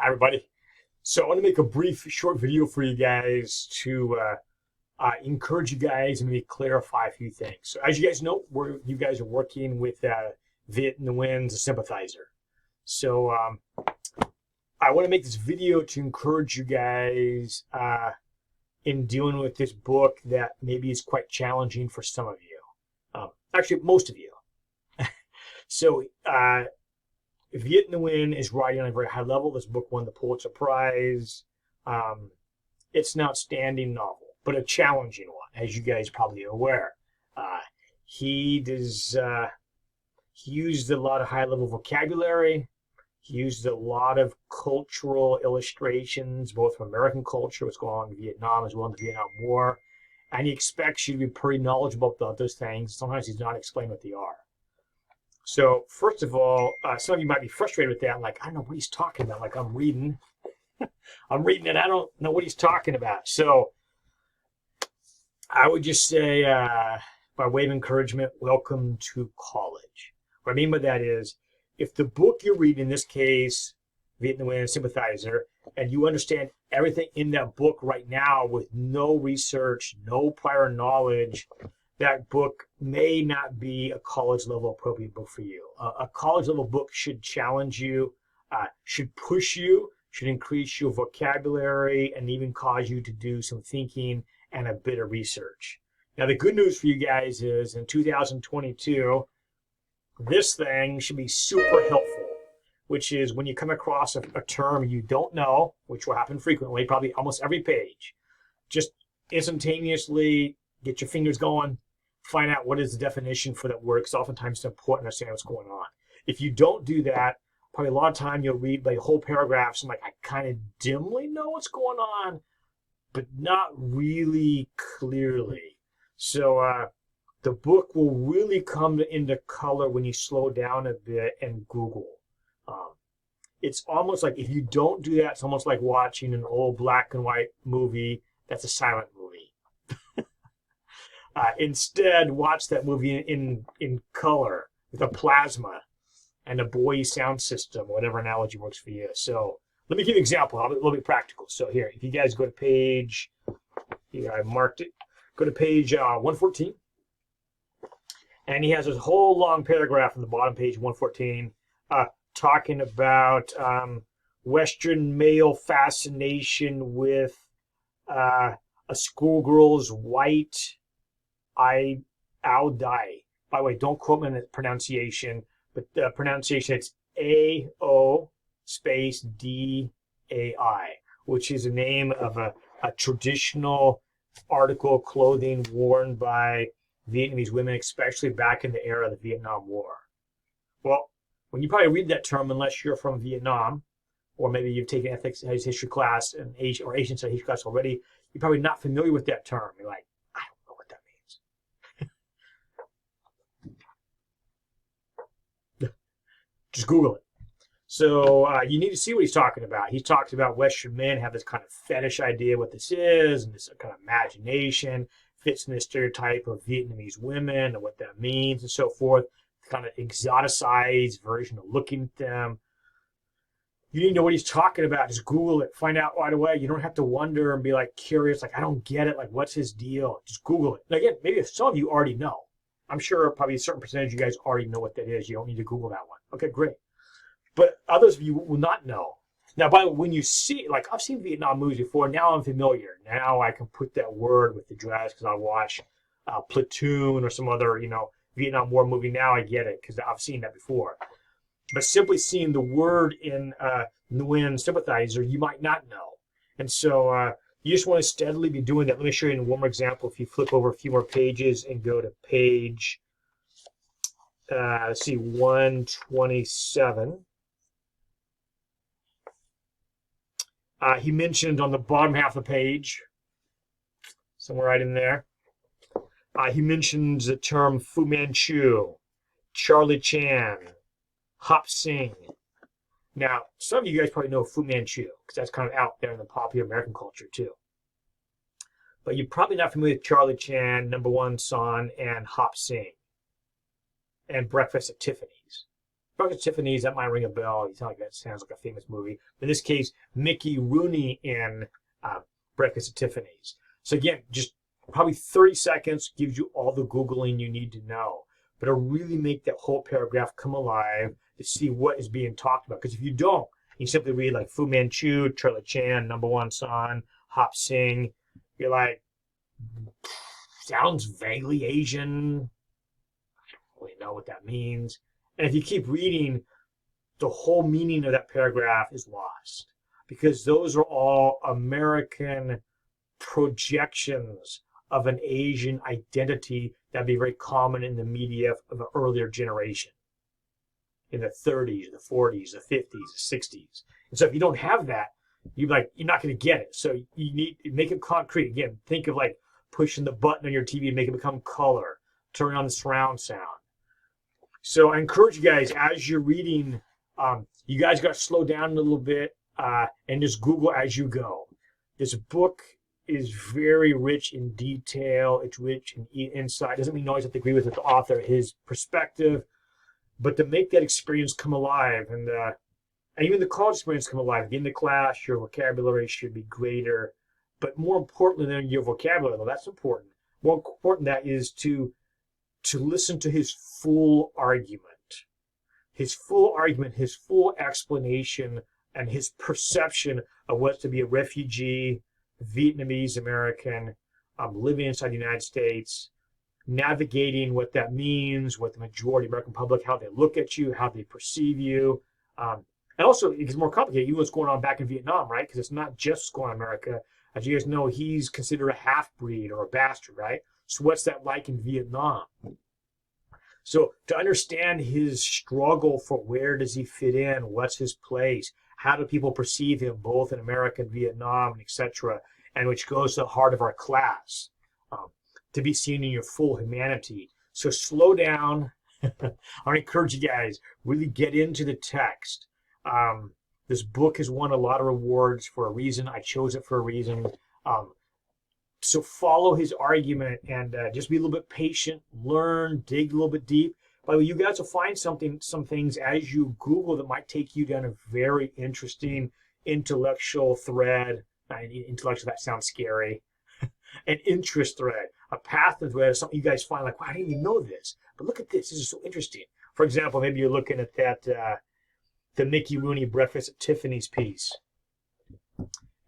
Hi, everybody. So I want to make a brief, short video for you guys to encourage you guys and maybe clarify a few things. So as you guys know, you guys are working with Viet Nguyen's Sympathizer. So I want to make this video to encourage you guys in dealing with this book that maybe is quite challenging for some of you. Actually, most of you. So Viet Nguyen is writing on a very high level. This book won the Pulitzer Prize. It's an outstanding novel, but a challenging one, as you guys probably are aware. He used a lot of high-level vocabulary. He used a lot of cultural illustrations, both from American culture, what's going on in Vietnam, as well as the Vietnam War. And he expects you to be pretty knowledgeable about those things. Sometimes he's not explaining what they are. So first of all, some of you might be frustrated with that. Like, I don't know what he's talking about. Like, I'm reading and I don't know what he's talking about. So I would just say, by way of encouragement, welcome to college. What I mean by that is, if the book you're reading, in this case, Viet Nguyen Sympathizer, and you understand everything in that book right now with no research, no prior knowledge, that book may not be a college level appropriate book for you. A college level book should challenge you, should push you, should increase your vocabulary, and even cause you to do some thinking and a bit of research. Now, the good news for you guys is in 2022, this thing should be super helpful, which is when you come across a term you don't know, which will happen frequently, probably almost every page, just instantaneously get your fingers going, find out what is the definition for that word, because oftentimes it's important to understand what's going on. If you don't do that, probably a lot of time you'll read like whole paragraphs and like, I kind of dimly know what's going on, but not really clearly. So the book will really come into color when you slow down a bit and Google. It's almost like if you don't do that, it's almost like watching an old black and white movie that's a silent movie. Instead, watch that movie in color with a plasma and a Bowie sound system, whatever analogy works for you. So let me give you an example, a little bit practical. So here, if you guys go to page, here I marked it, go to page 114. And he has this whole long paragraph on the bottom page 114 talking about Western male fascination with a schoolgirl's white Ao Dai. By the way, don't quote me on the pronunciation, but the pronunciation, it's A-O space D-A-I, which is the name of a traditional article of clothing worn by Vietnamese women, especially back in the era of the Vietnam War. Well, when you probably read that term, unless you're from Vietnam, or maybe you've taken ethics history class and Asian studies history class already, you're probably not familiar with that term. You're like, I don't know what that means. Just Google it. So you need to see what he's talking about. He talks about Western men have this kind of fetish idea what this is, and this kind of imagination fits in the stereotype of Vietnamese women and what that means and so forth. Kind of exoticized version of looking at them. You need to know what he's talking about. Just Google it. Find out right away. You don't have to wonder and be like curious, like, I don't get it. Like, what's his deal? Just Google it. And again, maybe if some of you already know. I'm sure probably a certain percentage of you guys already know what that is. You don't need to Google that one. Okay, great. But others of you will not know. Now, by the way, when you see, like, I've seen Vietnam movies before. Now I'm familiar. Now I can put that word with the dress because I watch Platoon or some other, Vietnam War movie. Now I get it because I've seen that before. But simply seeing the word in Nguyen Sympathizer, you might not know. And so you just want to steadily be doing that. Let me show you one more example. If you flip over a few more pages and go to page, let's see, 127. He mentioned on the bottom half of the page, somewhere right in there, he mentions the term Fu Manchu, Charlie Chan, Hop Sing. Now, some of you guys probably know Fu Manchu, because that's kind of out there in the popular American culture, too. But you're probably not familiar with Charlie Chan, Number One Son, and Hop Sing, and Breakfast at Tiffany's. Breakfast at Tiffany's, that might ring a bell. You sound like that sounds like a famous movie. In this case, Mickey Rooney in Breakfast at Tiffany's. So again, just probably 30 seconds gives you all the Googling you need to know. But it'll really make that whole paragraph come alive to see what is being talked about. Because if you don't, you simply read like Fu Manchu, Charlie Chan, Number One Son, Hop Sing, you're like, sounds vaguely Asian. I don't really know what that means. And if you keep reading, the whole meaning of that paragraph is lost. Because those are all American projections of an Asian identity that'd be very common in the media of an earlier generation. In the 30s, the 40s, the 50s, the 60s. And so if you don't have that, you're not going to get it. So you need to make it concrete. Again, think of like pushing the button on your TV and make it become color. Turn on the surround sound. So I encourage you guys, as you're reading, you guys got to slow down a little bit and just Google as you go. This book is very rich in detail. It's rich in insight. Doesn't mean you always have to agree with the author, his perspective, but to make that experience come alive and even the college experience come alive. In the class, your vocabulary should be greater. But more importantly than your vocabulary, though, that's important. More important that is to listen to his full argument. His full argument, his full explanation, and his perception of what's to be a refugee, Vietnamese American, living inside the United States, navigating what that means, what the majority of the American public, how they look at you, how they perceive you. And also, it gets more complicated, even what's going on back in Vietnam, right? Because it's not just what's going on in America. As you guys know, he's considered a half-breed or a bastard, right? So what's that like in Vietnam? So to understand his struggle for where does he fit in, what's his place, how do people perceive him both in America and Vietnam, etc., and which goes to the heart of our class, to be seen in your full humanity. So slow down. I encourage you guys, really get into the text. This book has won a lot of awards for a reason. I chose it for a reason. So follow his argument and just be a little bit patient, learn, dig a little bit deep. By the way, you guys will find some things as you Google that might take you down a very interesting intellectual thread. Intellectual, that sounds scary. An interest thread, a path thread, something you guys find like, wow, I didn't even know this. But look at this. This is so interesting. For example, maybe you're looking at that the Mickey Rooney Breakfast at Tiffany's piece.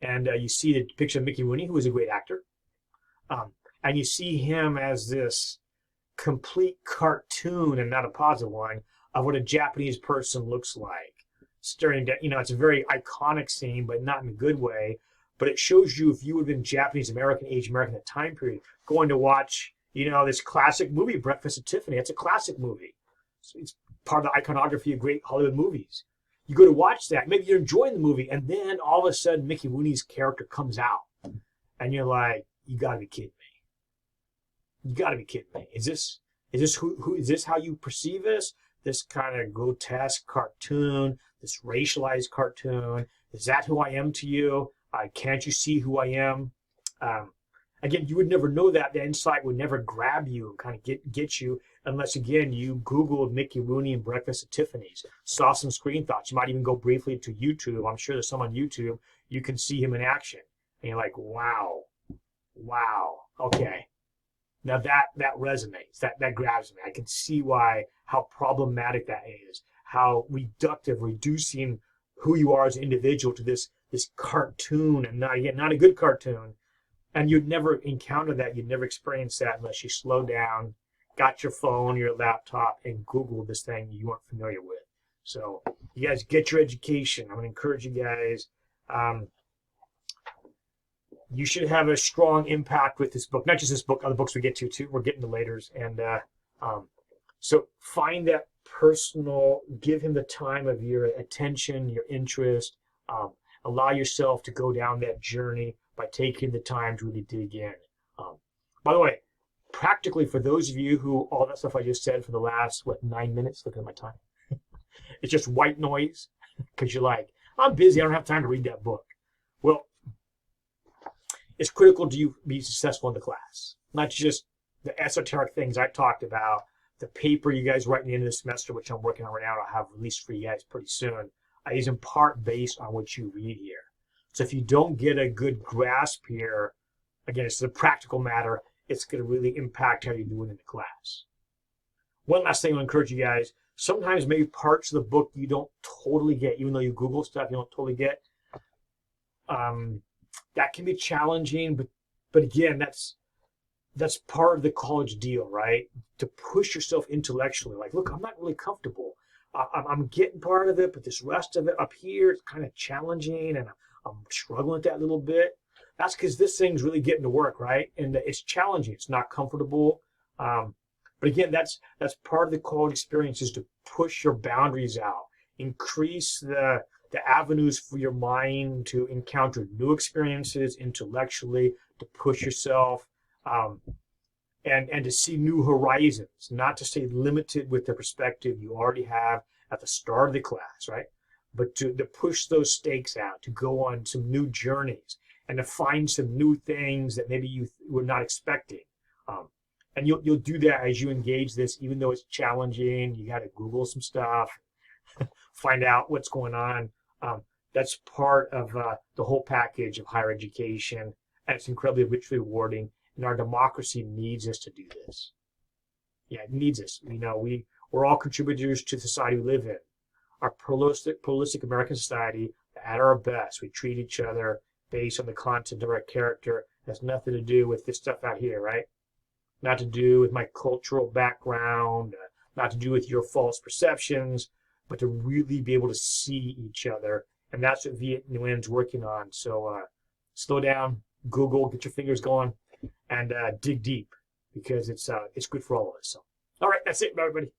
And you see the picture of Mickey Rooney, who was a great actor. And you see him as this complete cartoon, and not a positive one, of what a Japanese person looks like. Staring down, it's a very iconic scene, but not in a good way. But it shows you if you would have been Japanese American, Asian American at that time period, going to watch, this classic movie, Breakfast at Tiffany. It's a classic movie. It's part of the iconography of great Hollywood movies. You go to watch that, maybe you're enjoying the movie, and then all of a sudden Mickey Rooney's character comes out. And you're like, you gotta be kidding me. You gotta be kidding me. Is this how you perceive this? This kind of grotesque cartoon, this racialized cartoon. Is that who I am to you? Can't you see who I am? Again, you would never know that. The insight would never grab you and kind of get you unless, again, you Googled Mickey Rooney and Breakfast at Tiffany's, saw some screen thoughts. You might even go briefly to YouTube. I'm sure there's some on YouTube. You can see him in action. And you're like, wow, okay. Now that resonates, that grabs me. I can see how problematic that is, how reducing who you are as an individual to this cartoon, and not a good cartoon. And you'd never encounter that, you'd never experience that unless you slow down, got your phone, your laptop, and Googled this thing you weren't familiar with. So you guys get your education. I'm going to encourage you guys. You should have a strong impact with this book. Not just this book, other books we get to too. We're getting to laters. And so find that personal, give him the time of your attention, your interest. Allow yourself to go down that journey by taking the time to really dig in. By the way, practically for those of you who, all that stuff I just said for the last, 9 minutes, look at my time. It's just white noise because you're like, I'm busy, I don't have time to read that book. Well, it's critical to you be successful in the class. Not just the esoteric things I talked about, the paper you guys write at the end of the semester, which I'm working on right now, I'll have released for you guys pretty soon, is in part based on what you read here. So if you don't get a good grasp here, again, it's a practical matter, it's going to really impact how you're doing in the class. One last thing I'll encourage you guys, sometimes maybe parts of the book you don't totally get, even though you Google stuff you don't totally get. That can be challenging, but again, that's part of the college deal, right? To push yourself intellectually. Like, look, I'm not really comfortable. I'm getting part of it, but this rest of it up here is kind of challenging, and I'm struggling with that a little bit. That's because this thing's really getting to work, right? And it's challenging. It's not comfortable. But again, that's part of the college experience, is to push your boundaries out, increase the avenues for your mind to encounter new experiences intellectually, to push yourself, and to see new horizons, not to stay limited with the perspective you already have at the start of the class, right? But to push those stakes out, to go on some new journeys, and to find some new things that maybe you were not expecting. And you'll do that as you engage this, even though it's challenging. You got to Google some stuff, find out what's going on. That's part of the whole package of higher education, and it's incredibly richly rewarding. And our democracy needs us to do this. Yeah, it needs us. We're all contributors to the society we live in. Our pluralistic American society, at our best, we treat each other based on the content of our character. It has nothing to do with this stuff out here, right? Not to do with my cultural background, not to do with your false perceptions, but to really be able to see each other. And that's what Viet Nguyen's working on. So slow down, Google, get your fingers going, and dig deep, because it's good for all of us. So, all right, that's it, everybody.